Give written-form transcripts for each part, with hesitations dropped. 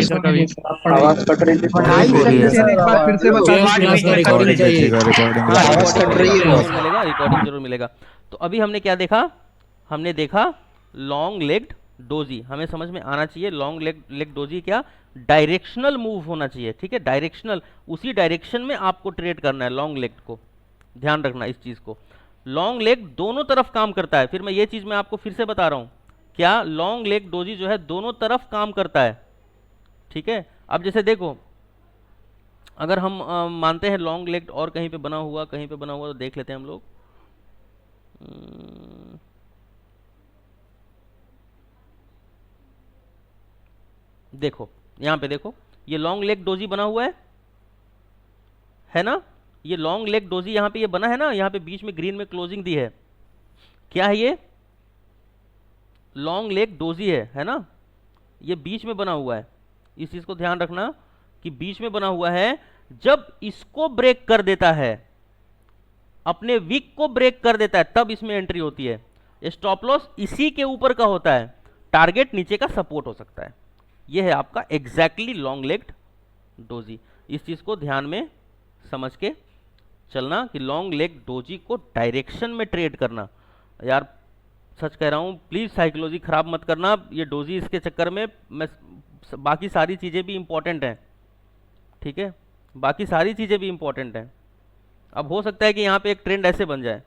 नहीं सर कभी। आवाज कट रही थी। बनाई हो रही है। सेंटेंस एक बार फिर से बता दीजिए। रिकॉर्डिंग देखिएगा, रिकॉर्डिंग हाँ, आवाज देखिएगा। कट रही है जरूर बस। मिलेगा, रिकॉर्डिंग जरूर मिलेगा। तो अभी हमने क्या देखा? हमने देखा लॉन्ग लेग्ड डोजी। हमें समझ में आना चाहिए लॉन्ग लेग डोजी क्या, डायरेक्शनल मूव होना चाहिए, ठीक है, डायरेक्शनल, उसी डायरेक्शन में आपको ट्रेड करना है लॉन्ग लेग को। ध्यान रखना इस चीज को, लॉन्ग लेग दोनों तरफ काम करता है। फिर मैं ये चीज मैं आपको फिर से बता रहा हूं, क्या लॉन्ग लेग डोजी जो है दोनों तरफ काम करता है, ठीक है। अब जैसे देखो, अगर हम मानते हैं लॉन्ग लेग और कहीं पे बना हुआ, कहीं पे बना हुआ, तो देख लेते हैं हम लोग। देखो यहां पे देखो, ये लॉन्ग लेग डोजी बना हुआ है ना, ये लॉन्ग लेग डोजी यहां पे ये बना है ना, यहां पे बीच में ग्रीन में क्लोजिंग दी है, क्या है ये? लॉन्ग लेग डोजी है ना, ये बीच में बना हुआ है। इस चीज को ध्यान रखना कि बीच में बना हुआ है। जब इसको ब्रेक कर देता है, अपने वीक को ब्रेक कर देता है, तब इसमें एंट्री होती है। स्टॉप लॉस इसी के ऊपर का होता है, टारगेट नीचे का सपोर्ट हो सकता है। यह है आपका एग्जैक्टली लॉन्ग लेग्ड डोजी। इस चीज को ध्यान में समझ के चलना कि लॉन्ग लेग डोजी को डायरेक्शन में ट्रेड करना। यार सच कह रहा हूं, प्लीज साइकोलॉजी खराब मत करना, ये डोजी इसके चक्कर में मैं बाकी सारी चीजें भी इंपॉर्टेंट हैं, ठीक है, बाकी सारी चीजें भी इंपॉर्टेंट हैं। अब हो सकता है कि यहां पे एक ट्रेंड ऐसे बन जाए,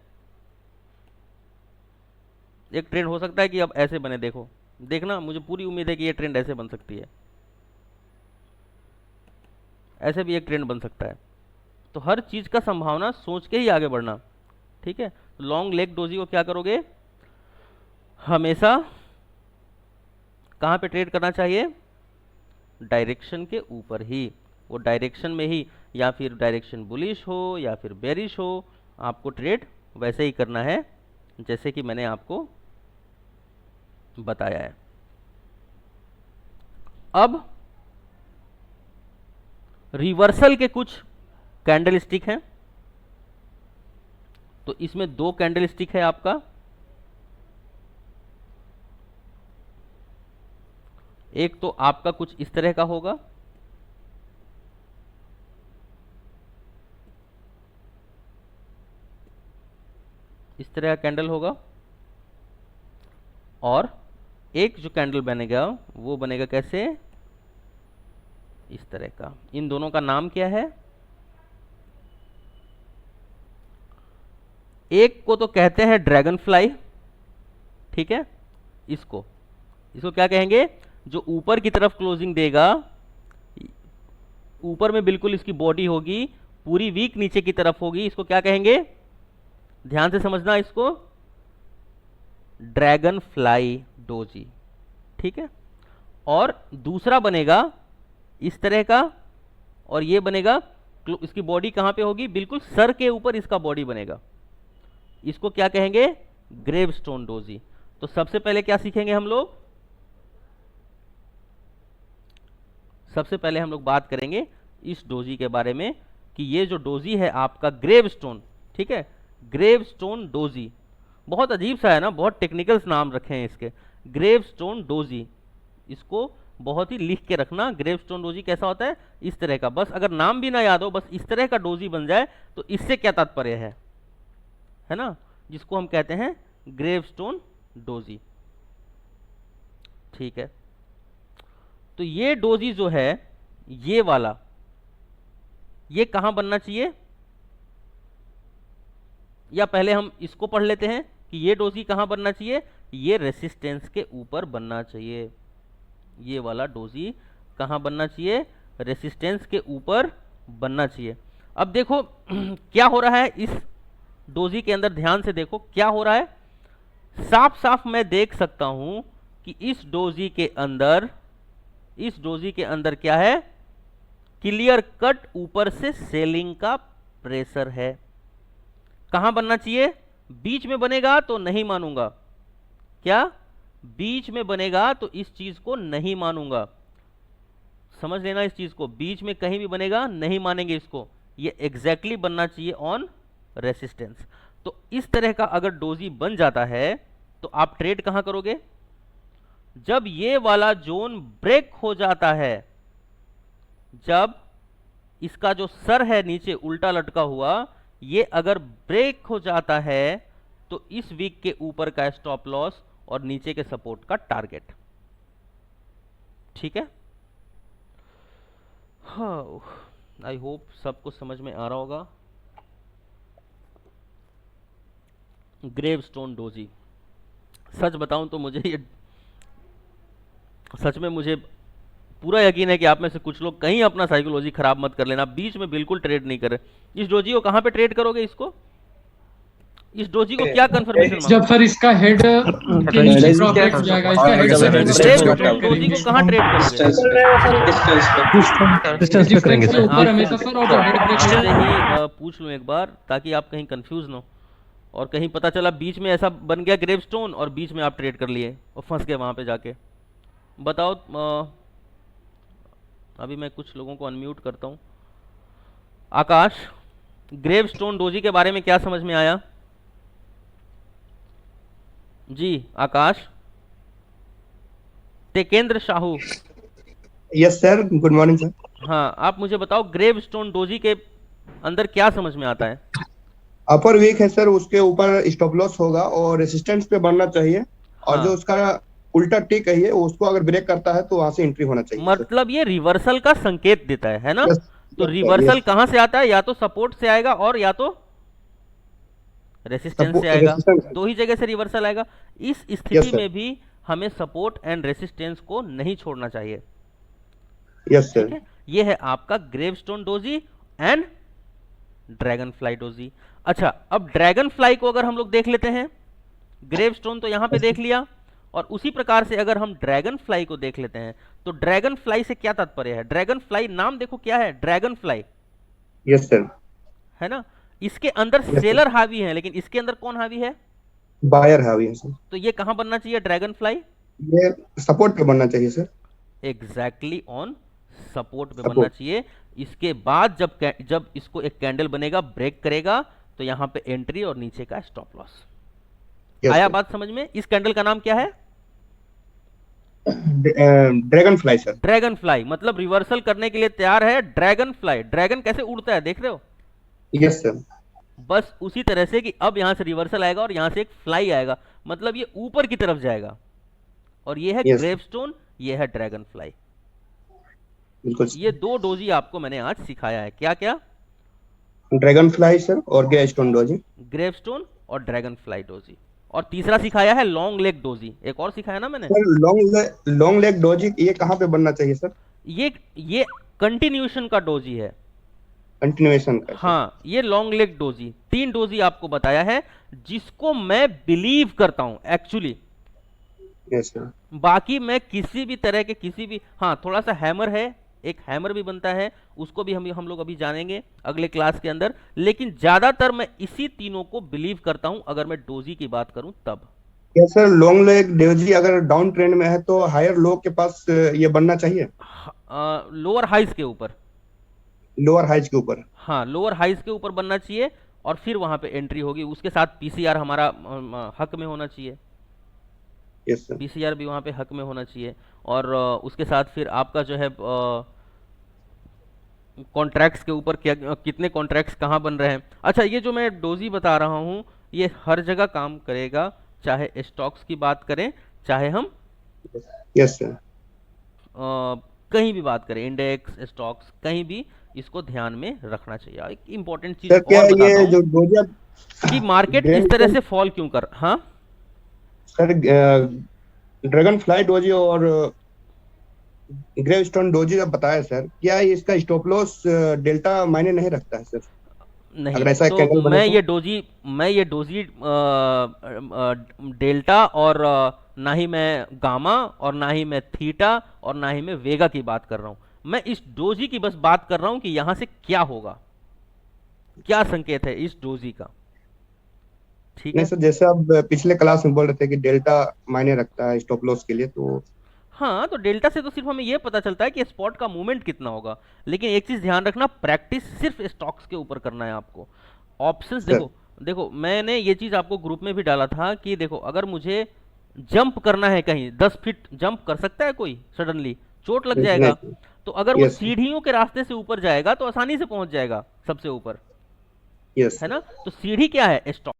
एक ट्रेंड हो सकता है कि अब ऐसे बने। देखो देखना, मुझे पूरी उम्मीद है कि ये ट्रेंड ऐसे बन सकती है, ऐसे भी एक ट्रेंड बन सकता है। तो हर चीज का संभावना सोच के ही आगे बढ़ना, ठीक है। लॉन्ग लेग डोजी को क्या करोगे, हमेशा कहां पे ट्रेड करना चाहिए? डायरेक्शन के ऊपर ही, वो डायरेक्शन में ही, या फिर डायरेक्शन बुलिश हो या फिर बेरिश हो, आपको ट्रेड वैसे ही करना है जैसे कि मैंने आपको बताया है। अब रिवर्सल के कुछ कैंडल स्टिक हैं, तो इसमें दो कैंडल स्टिक है आपका, एक तो आपका कुछ इस तरह का होगा, इस तरह का कैंडल होगा, और एक जो कैंडल बनेगा वो बनेगा कैसे, इस तरह का। इन दोनों का नाम क्या है? एक को तो कहते हैं ड्रैगन फ्लाई, ठीक है, इसको क्या कहेंगे? जो ऊपर की तरफ क्लोजिंग देगा, ऊपर में बिल्कुल इसकी बॉडी होगी, पूरी वीक नीचे की तरफ होगी, इसको क्या कहेंगे? ध्यान से समझना इसको, ड्रैगन फ्लाई डोजी, ठीक है। और दूसरा बनेगा इस तरह का, और ये बनेगा, इसकी बॉडी कहां पे होगी? बिल्कुल सर के ऊपर इसका बॉडी बनेगा, इसको क्या कहेंगे? Gravestone doji. तो सबसे पहले क्या सीखेंगे हम लोग? सबसे पहले हम लोग बात करेंगे इस डोजी के बारे में कि ये जो डोजी है आपका ग्रेवस्टोन, ठीक है, ग्रेवस्टोन डोजी। बहुत अजीब सा है ना, बहुत टेक्निकल नाम रखे हैं इसके, ग्रेवस्टोन डोजी। इसको बहुत ही लिख के रखना, ग्रेवस्टोन डोजी कैसा होता है? इस तरह का। बस अगर नाम भी ना याद हो, बस इस तरह का डोजी बन जाए तो इससे क्या तात्पर्य है ना, जिसको हम कहते हैं ग्रेवस्टोन डोजी, ठीक है। तो ये डोजी जो है, ये वाला, ये कहां बनना चाहिए? या पहले हम इसको पढ़ लेते हैं कि ये डोजी कहां बनना चाहिए? ये रेसिस्टेंस के ऊपर बनना चाहिए। ये वाला डोजी कहां बनना चाहिए? रेसिस्टेंस के ऊपर बनना चाहिए। अब देखो क्या हो रहा है इस डोजी के अंदर, ध्यान से देखो क्या हो रहा है। साफ साफ मैं देख सकता हूं कि इस डोजी के अंदर क्या है? क्लियर कट ऊपर से सेलिंग का प्रेशर है। कहां बनना चाहिए? बीच में बनेगा तो नहीं मानूंगा। क्या बीच में बनेगा तो इस चीज को नहीं मानूंगा, समझ लेना इस चीज को, बीच में कहीं भी बनेगा नहीं मानेंगे इसको, ये एग्जैक्टली बनना चाहिए ऑन रेसिस्टेंस। तो इस तरह का अगर डोजी बन जाता है तो आप ट्रेड कहां करोगे? जब ये वाला जोन ब्रेक हो जाता है, जब इसका जो सर है नीचे उल्टा लटका हुआ, ये अगर ब्रेक हो जाता है तो इस वीक के ऊपर का स्टॉप लॉस और नीचे के सपोर्ट का टारगेट। ठीक है, हाँ, आई होप सबको समझ में आ रहा होगा। ग्रेवस्टोन डोजी, सच बताऊं तो मुझे ये, सच में मुझे पूरा यकीन है कि आप में से कुछ लोग कहीं अपना साइकोलॉजी खराब मत कर लेना, बीच में बिल्कुल ट्रेड नहीं करें। इस डोजी को कहां पे ट्रेड करोगे? इसको, इस डोजी को क्या कंफर्मेशन जब सर इसका हेड के नीचे क्रॉस ब्रेक हो जाएगा, इसका हेड ग्रेवस्टोन डोजी को कहां ट्रेड करोगे? डिस्टेंस पे करेंगे सर, ऊपर हमेशा सर, और जब हेड ब्रेक आपसे ही पूछ लूं एक बार, ताकि आप कहीं कंफ्यूज ना हो, और कहीं पता चला बीच में ऐसा बन गया ग्रेवस्टोन और बीच में आप ट्रेड कर लिए और फंस गए वहां पे जाके। बताओ, अभी मैं कुछ लोगों को अनम्यूट करता हूं। आकाश, ग्रेवस्टोन डोजी के बारे में क्या समझ में आया? जी Akash. Tekendra Sahu, yes sir, good morning sir. हाँ, आप मुझे बताओ ग्रेवस्टोन डोजी के अंदर क्या समझ में आता है? अपर वीक है सर, उसके ऊपर स्टॉप लॉस होगा और रेसिस्टेंस पे बनना चाहिए, और हाँ। जो उसका उल्टा टिक है उसको अगर ब्रेक करता है तो वहां से एंट्री होना चाहिए। मतलब ये रिवर्सल का संकेत देता है ना? Yes, तो yes, रिवर्सल yes. कहां से आता है? या तो सपोर्ट से आएगा और या तो रेसिस्टेंस से आएगा। resistance। दो ही जगह से रिवर्सल आएगा। इस Yes, स्थिति sir. में भी हमें सपोर्ट एंड रेसिस्टेंस को नहीं छोड़ना चाहिए। यस ठीक सर। है, ये है आपका gravestone doji and dragon fly doji. अच्छा, अब ड्रैगन फ्लाई को अगर हम लोग देख लेते हैं, ग्रेवस्टोन तो यहां पे देख लिया, और उसी प्रकार से अगर हम ड्रैगन फ्लाई को देख लेते हैं, तो ड्रैगन फ्लाई से क्या तात्पर्य है? ड्रैगन फ्लाई नाम देखो क्या है, ड्रैगन फ्लाई, यस सर। है ना? इसके अंदर Yes, sir. सेलर हावी है, लेकिन इसके अंदर कौन हावी है? बायर हावी है सर। तो ये कहां बनना चाहिए ड्रैगन फ्लाई? ये सपोर्ट पे बनना चाहिए सर। एग्जैक्टली ऑन सपोर्ट पे Support. बनना चाहिए। इसके बाद जब इसको एक कैंडल बनेगा, ब्रेक करेगा, तो यहां पे एंट्री और नीचे का स्टॉप लॉस। Yes, आया sir. बात समझ में? इस कैंडल का नाम क्या है? Dragon fly sir. Dragon fly, मतलब रिवर्सल करने के लिए तैयार है ड्रैगन फ्लाई। ड्रैगन कैसे उड़ता है, देख रहे हो? Yes sir. बस उसी तरह से कि अब यहां से रिवर्सल आएगा और यहां से एक फ्लाई आएगा, मतलब ये ऊपर की तरफ जाएगा। और ये है Yes. ग्रेवस्टोन, ये है ड्रैगन फ्लाई। बिल्कुल ये दो डोजी आपको मैंने आज सिखाया है। क्या क्या? ड्रैगन फ्लाई सर और ग्रेवस्टोन डोजी। ग्रेवस्टोन और ड्रैगन फ्लाई डोजी। और तीसरा सिखाया है लॉन्ग लेग डोजी। एक और सिखाया ना मैंने? सर लॉन्ग लेग डोजी, ये कहाँ पे बनना चाहिए सर? ये कंटिन्यूएशन का डोजी है। कंटिन्यूएशन का। हाँ, ये लॉन्ग लेग डोजी, 3 डोजी आपको बताया है, जिसको मैं बिलीव करता हूं एक्चुअली। Yes sir. बाकी मैं किसी भी तरह के हाँ, थोड़ा सा हैमर है, एक हैमर भी बनता है, उसको भी हम लोग अभी जानेंगे अगले क्लास के अंदर। लेकिन ज्यादातर मैं इसी तीनों को बिलीव करता हूं, अगर मैं डोजी की बात करूं तब। Yes sir, long leg doji अगर डाउन ट्रेंड में है तो हायर लो के पास ये बनना चाहिए, लोअर हाइज के ऊपर। लोअर हाइज के ऊपर। हाँ, लोअर हाइज के ऊपर बनना चाहिए, और फिर वहां पे एंट्री होगी। उसके साथ पीसीआर हमारा हक में होना चाहिए। Yes sir. पीसीआर भी वहां पे हक में होना चाहिए। और उसके साथ फिर आपका जो है कॉन्ट्रैक्ट्स के ऊपर कितने कॉन्ट्रैक्ट्स कहाँ बन रहे हैं। अच्छा, ये जो मैं डोजी बता रहा हूँ, ये हर जगह काम करेगा, चाहे स्टॉक्स की बात करें, चाहे हम यस सर। कहीं भी बात करें, इंडेक्स, स्टॉक्स, कहीं भी इसको ध्यान में रखना चाहिए। एक इंपॉर्टेंट चीज सर क्या और बताता ये जो हूं डोजी कि मार्केट इस तरह से फॉल क्यों कर। हाँ सर, ड्रैगन फ्लाई डोजी और ग्रेवस्टोन डोजी जब बताया सर, क्या इसका स्टॉप लॉस डेल्टा मायने नहीं रखता है सर? नहीं, अगर ऐसा तो कैंडल बने मैं तो? ये डोजी डेल्टा और ना ही मैं गामा और ना ही मैं थीटा और ना ही मैं वेगा की बात कर रहा हूं। मैं इस डोजी की बस बात कर रहा हूं कि यहां से क्या होगा, क्या संकेत है इस डोजी का। ठीक नहीं है, सर, जैसे आप पिछले क्लास में बोल रहे थे कि डेल्टा मायने रखता है स्टॉप लॉस के लिए, तो हाँ, तो डेल्टा से तो सिर्फ हमें यह पता चलता है कि स्पॉट का मूवमेंट कितना होगा। लेकिन एक चीज ध्यान रखना, प्रैक्टिस सिर्फ स्टॉक्स के ऊपर करना है आपको। ऑप्शंस देखो मैंने ये चीज आपको ग्रुप में भी डाला था कि देखो, अगर मुझे जंप करना है कहीं, 10 फीट जंप कर सकता है कोई सडनली? चोट लग जाएगा। तो अगर वो Yes. सीढ़ियों के रास्ते से ऊपर जाएगा तो आसानी से पहुंच जाएगा सबसे ऊपर, यस है ना। तो सीढ़ी क्या है? स्टॉप।